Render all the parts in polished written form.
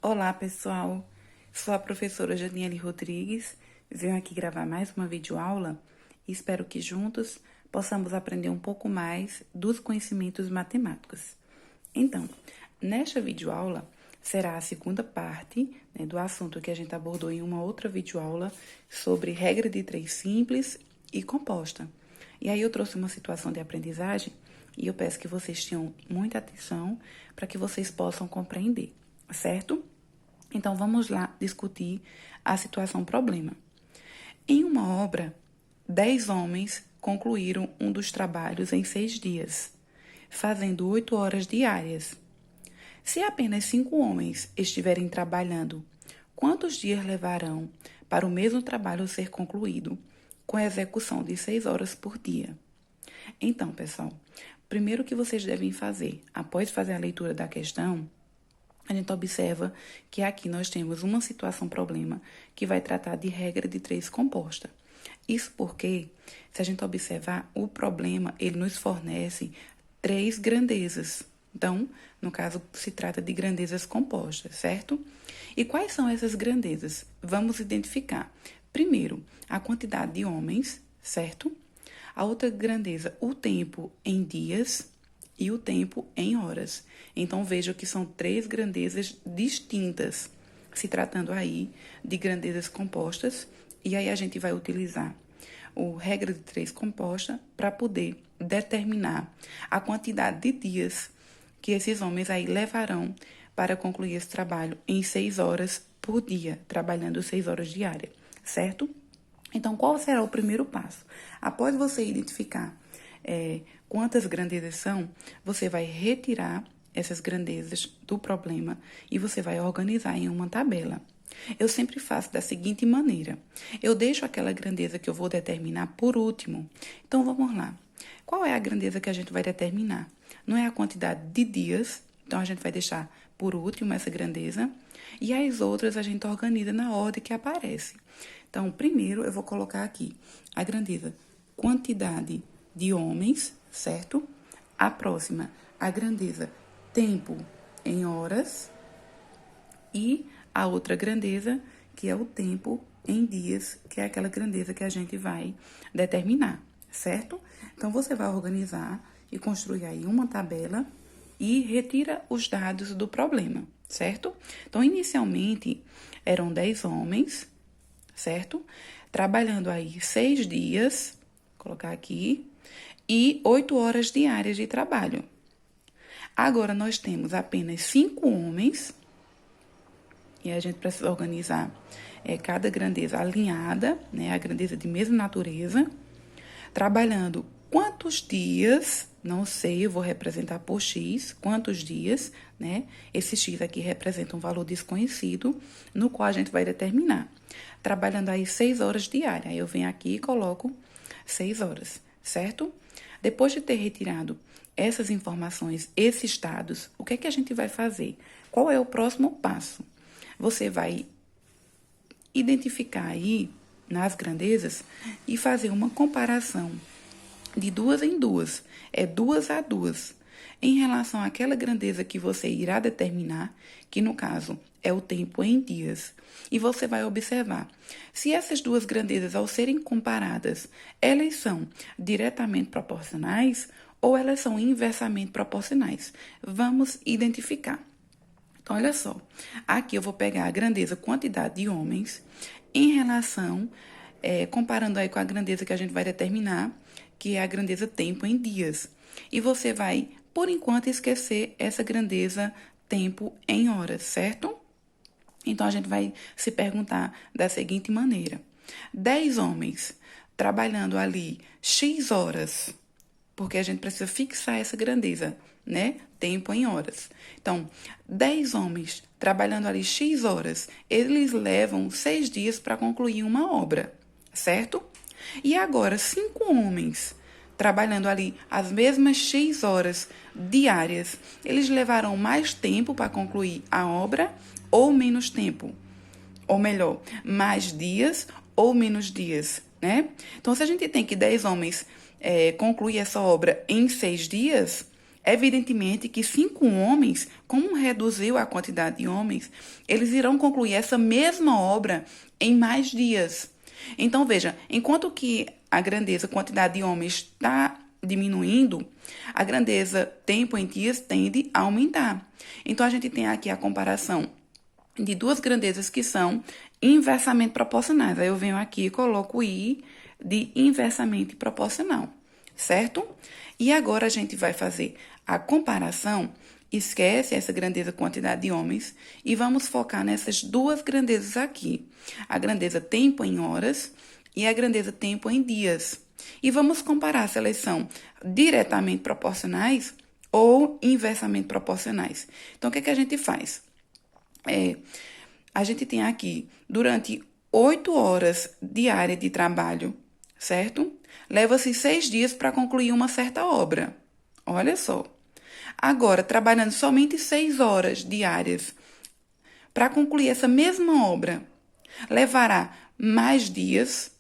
Olá, pessoal. Sou a professora Janiele Rodrigues. Venho aqui gravar mais uma videoaula e espero que juntos possamos aprender um pouco mais dos conhecimentos matemáticos. Então, nesta videoaula será a segunda parte, do assunto que a gente abordou em uma outra videoaula sobre regra de três simples e composta. E aí eu trouxe uma situação de aprendizagem e eu peço que vocês tenham muita atenção para que vocês possam compreender, certo? Então, vamos lá discutir a situação problema. Em uma obra, 10 homens concluíram um dos trabalhos em 6 dias, fazendo 8 horas diárias. Se apenas 5 homens estiverem trabalhando, quantos dias levarão para o mesmo trabalho ser concluído, com a execução de 6 horas por dia? Então, pessoal, primeiro que vocês devem fazer, após fazer a leitura da questão, a gente observa que aqui nós temos uma situação problema que vai tratar de regra de três composta. Isso porque, se a gente observar, o problema, ele nos fornece três grandezas. Então, no caso, se trata de grandezas compostas, certo? E quais são essas grandezas? Vamos identificar. Primeiro, a quantidade de homens, certo? A outra grandeza, o tempo em dias e o tempo em horas. Então, veja que são três grandezas distintas, se tratando aí de grandezas compostas, e aí a gente vai utilizar o regra de três composta para poder determinar a quantidade de dias que esses homens aí levarão para concluir esse trabalho em 6 horas por dia, trabalhando 6 horas diárias, certo? Então, qual será o primeiro passo? Após você identificar quantas grandezas são, você vai retirar essas grandezas do problema e você vai organizar em uma tabela. Eu sempre faço da seguinte maneira: eu deixo aquela grandeza que eu vou determinar por último. Então, vamos lá. Qual é a grandeza que a gente vai determinar? Não é a quantidade de dias, então a gente vai deixar por último essa grandeza, e as outras a gente organiza na ordem que aparece. Então, primeiro eu vou colocar aqui a grandeza quantidade de homens, certo? A próxima, a grandeza tempo em horas. E a outra grandeza, que é o tempo em dias, que é aquela grandeza que a gente vai determinar, certo? Então, você vai organizar e construir aí uma tabela e retira os dados do problema, certo? Então, inicialmente, eram 10 homens, certo? Trabalhando aí 6 dias, vou colocar aqui, e 8 horas diárias de trabalho. Agora, nós temos apenas 5 homens, e a gente precisa organizar cada grandeza alinhada, né, a grandeza de mesma natureza, trabalhando quantos dias, não sei, eu vou representar por X, quantos dias, né? Esse X aqui representa um valor desconhecido, no qual a gente vai determinar. Trabalhando aí 6 horas diárias. Aí eu venho aqui e coloco 6 horas, certo? Depois de ter retirado essas informações, esses dados, o que é que a gente vai fazer? Qual é o próximo passo? Você vai identificar aí nas grandezas e fazer uma comparação de duas em duas, duas a duas, em relação àquela grandeza que você irá determinar, que no caso é o tempo em dias. E você vai observar se essas duas grandezas, ao serem comparadas, elas são diretamente proporcionais ou elas são inversamente proporcionais. Vamos identificar. Então, olha só, aqui eu vou pegar a grandeza quantidade de homens em relação, comparando aí com a grandeza que a gente vai determinar, que é a grandeza tempo em dias. E você vai, por enquanto, esquecer essa grandeza tempo em horas, certo? Então, a gente vai se perguntar da seguinte maneira: 10 homens trabalhando ali X horas, porque a gente precisa fixar essa grandeza, né? Tempo em horas. Então, 10 homens trabalhando ali X horas, eles levam 6 dias para concluir uma obra, certo? E agora, 5 homens trabalhando ali as mesmas X horas diárias, eles levarão mais tempo para concluir a obra ou menos tempo? Ou melhor, mais dias ou menos dias, né? Então, se a gente tem que 10 homens concluir essa obra em 6 dias, Evidentemente que 5 homens, como reduziu a quantidade de homens, eles irão concluir essa mesma obra em mais dias. Então, veja, enquanto que a grandeza, a quantidade de homens está diminuindo, a grandeza tempo em dias tende a aumentar. Então, a gente tem aqui a comparação de duas grandezas que são inversamente proporcionais. Aí eu venho aqui e coloco I de inversamente proporcional, certo? E agora a gente vai fazer a comparação, esquece essa grandeza quantidade de homens e vamos focar nessas duas grandezas aqui. A grandeza tempo em horas e a grandeza tempo em dias. E vamos comparar se elas são diretamente proporcionais ou inversamente proporcionais. Então, o que é que a gente faz? A gente tem aqui, durante 8 horas diárias de trabalho, certo? Leva-se 6 dias para concluir uma certa obra. Olha só. Agora, trabalhando somente 6 horas diárias para concluir essa mesma obra, levará mais dias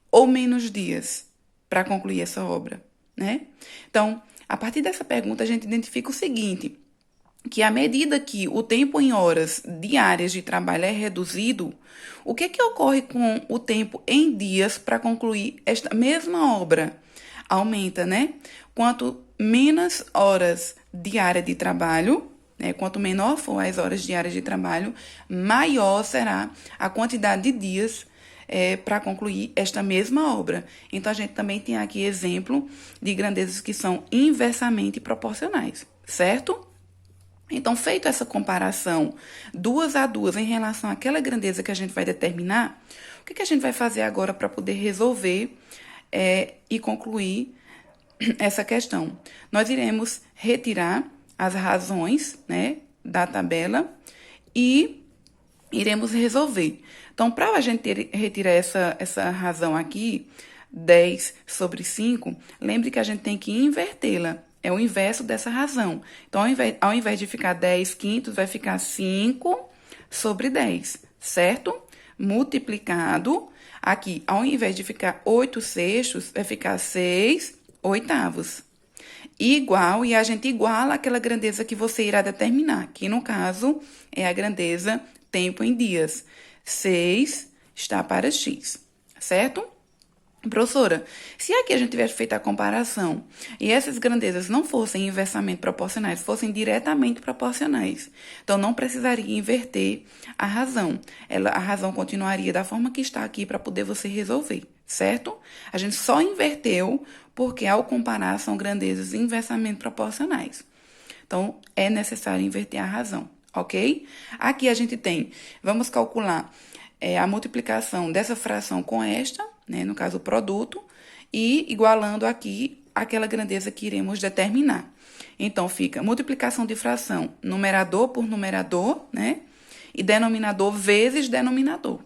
ou menos dias para concluir essa obra, né? Então, a partir dessa pergunta, a gente identifica o seguinte, que à medida que o tempo em horas diárias de trabalho é reduzido, o que ocorre com o tempo em dias para concluir esta mesma obra? Aumenta, né? Quanto menos horas diárias de trabalho, né? Quanto menor for as horas diárias de trabalho, maior será a quantidade de dias para concluir esta mesma obra. Então, a gente também tem aqui exemplo de grandezas que são inversamente proporcionais, certo? Então, feito essa comparação 2 a 2 em relação àquela grandeza que a gente vai determinar, o que a gente vai fazer agora para poder resolver e concluir essa questão? Nós iremos retirar as razões, né, da tabela e iremos resolver. Então, para a gente retirar essa razão aqui, 10 sobre 5, lembre que a gente tem que invertê-la. É o inverso dessa razão. Então, ao invés de ficar 10 quintos, vai ficar 5 sobre 10, certo? Multiplicado. Aqui, ao invés de ficar 8 sextos, vai ficar 6 oitavos. Igual, e a gente iguala aquela grandeza que você irá determinar, que no caso é a grandeza tempo em dias. 6 está para x, certo? Professora, se aqui a gente tivesse feito a comparação e essas grandezas não fossem inversamente proporcionais, fossem diretamente proporcionais, então não precisaria inverter a razão. A razão continuaria da forma que está aqui para poder você resolver, certo? A gente só inverteu porque ao comparar são grandezas inversamente proporcionais. Então, é necessário inverter a razão, ok? Aqui a gente tem, vamos calcular a multiplicação dessa fração com esta, né, no caso o produto, e igualando aqui aquela grandeza que iremos determinar. Então, fica multiplicação de fração, numerador por numerador, né, e denominador vezes denominador.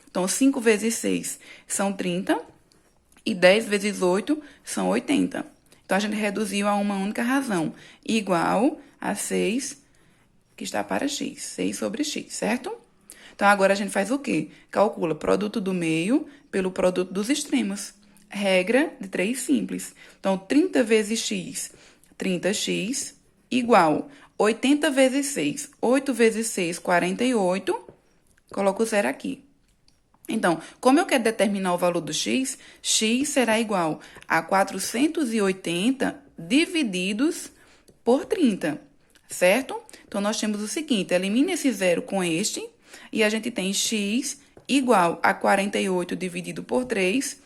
Então, 5 vezes 6 são 30, e 10 vezes 8 são 80. Então, a gente reduziu a uma única razão, igual a 6, que está para x, 6 sobre x, certo? Então, agora a gente faz o quê? Calcula produto do meio pelo produto dos extremos. Regra de 3 simples. Então, 30 vezes x, 30x, igual 80 vezes 6. 8 vezes 6, 48. Coloco o zero aqui. Então, como eu quero determinar o valor do x, x será igual a 480 divididos por 30, certo? Então, nós temos o seguinte, elimine esse zero com este, e a gente tem x igual a 48 dividido por 3,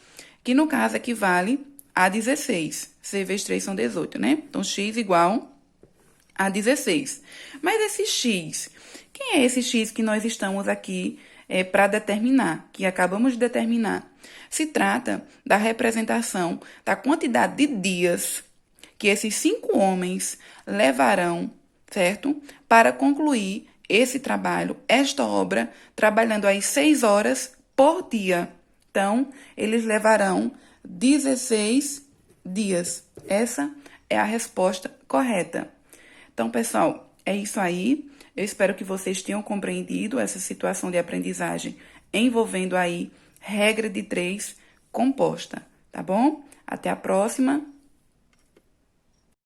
que no caso equivale a 16. 6 vezes 3 são 18, né? Então, x igual a 16. Mas esse x, quem é esse x que nós estamos aqui para determinar, que acabamos de determinar? Se trata da representação da quantidade de dias que esses 5 homens levarão, certo? Para concluir esse trabalho, esta obra, trabalhando aí 6 horas por dia. Então, eles levarão 16 dias. Essa é a resposta correta. Então, pessoal, é isso aí. Eu espero que vocês tenham compreendido essa situação de aprendizagem envolvendo aí regra de 3 composta, tá bom? Até a próxima.